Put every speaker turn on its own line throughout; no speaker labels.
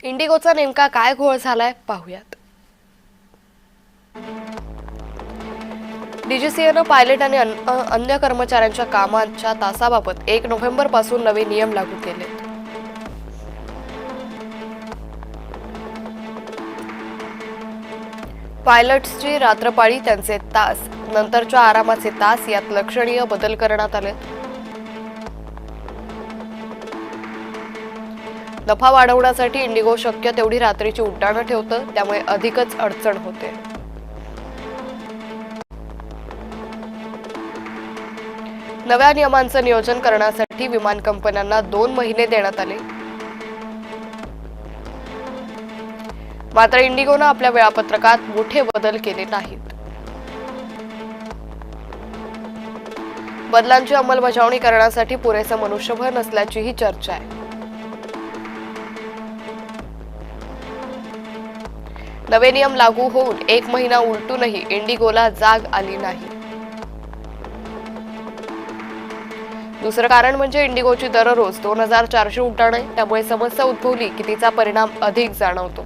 इंडिगोचा नेमका काय घोळ झालाय पाहूयात। डीजीसीएनं पायलट आणि अन्य कर्मचाऱ्यांच्या कामाच्या तासाबाबत 1 नोव्हेंबर पासून नवे नियम लागू केले। पायलट्सची रात्रपाळी, त्यांचे तास, नंतरच्या आरामाचे तास यात लक्षणीय बदल करण्यात आले। नफा वाढवण्यासाठी इंडिगो शक्य तेवढी रात्रीची उड्डाणं ठेवतं, त्यामुळे अधिकच अडचण होते। नव्या नियमांचं नियोजन करण्यासाठी विमान कंपन्यांना 2 महिने देण्यात आले। मात्र इंडिगोनं आपल्या वेळापत्रकात मोठे बदल केले नाहीत। बदलांची अंमलबजावणी करण्यासाठी पुरेसं मनुष्यबळ नसल्याचीही चर्चा आहे। नवे नियम लागू होऊन 1 महिना उलटूनही इंडिगोला जाग आली नाही। दुसरं कारण म्हणजे इंडिगोची दररोज 2400 उड्डाणे, त्यामुळे समस्या उद्भवली की तिचा परिणाम अधिक जाणवतो।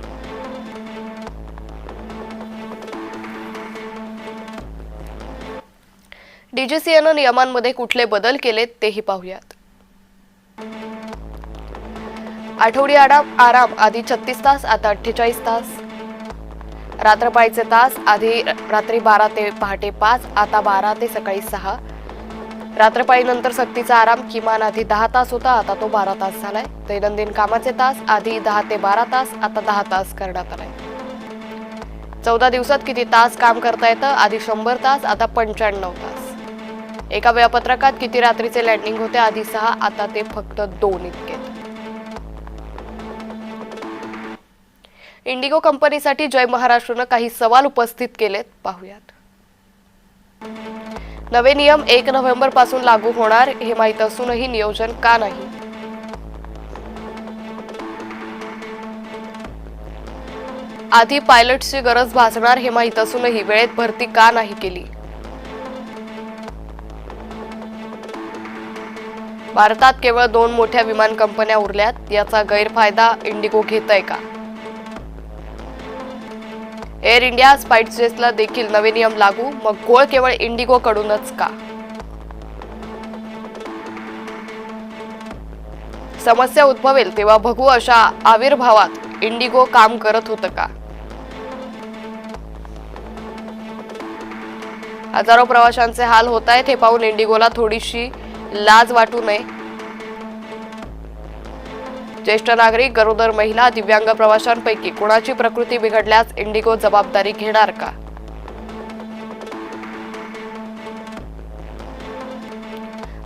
डीजीसीएनं नियमांमध्ये कुठले बदल केलेत तेही पाहूयात। आठवडी आराम आधी 36 तास, आता 48 तास। रात्रपाळीचे तास आधी रात्री 12 ते पहाटे 5, आता 12 ते सकाळी 6। रात्रपाळीनंतर सक्तीचा आराम किमान आधी 10 तास होता, आता तो 12 तास झालाय। दैनंदिन कामाचे तास आधी 10 ते 12 तास, आता 10 तास करण्यात आलाय। 14 दिवसात किती तास काम करता येतं, आधी 100 तास, आता 95 तास। एका वेळापत्रकात किती रात्रीचे लँडिंग होते, आधी 6, आता ते फक्त 2 इतकेच। इंडिगो कंपनीसाठी जय महाराष्ट्रनं काही सवाल उपस्थित केलेत, पाहूयात। नवे नियम 1 नोव्हेंबर पासून लागू होणार हे माहीत असूनही नियोजन का नाही? आधी पायलट्सची गरज भासणार हे माहीत असूनही वेळेत भरती का नाही केली? भारतात केवळ 2 मोठ्या विमान कंपन्या उरल्यात, याचा गैरफायदा इंडिगो घेतय का? एअर इंडिया, स्पाइसजेटला देखील नवे नियम लागू, मग घोळ केवळ इंडिगो कडूनच का? समस्या उद्भवेल तेव्हा बघू अशा आविर्भावात इंडिगो काम करत होतं का? हजारो प्रवाशांचे हाल होत आहेत, हे पाहून इंडिगोला थोडीशी लाज वाटू नये। ज्येष्ठ नागरिक, गरोदर महिला, दिव्यांग प्रवाशांपैकी कोणाची प्रकृती बिघडल्यास इंडिगो जबाबदारी घेणार का?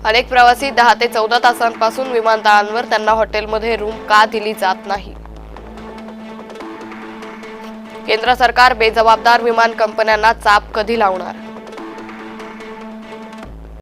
अनेक प्रवासी 10 ते 14 तासांपासून विमानतळांवर त्यांना हॉटेलमध्ये रूम का दिली जात नाही? केंद्र सरकार बेजबाबदार विमान कंपन्यांना चाप कधी लावणार?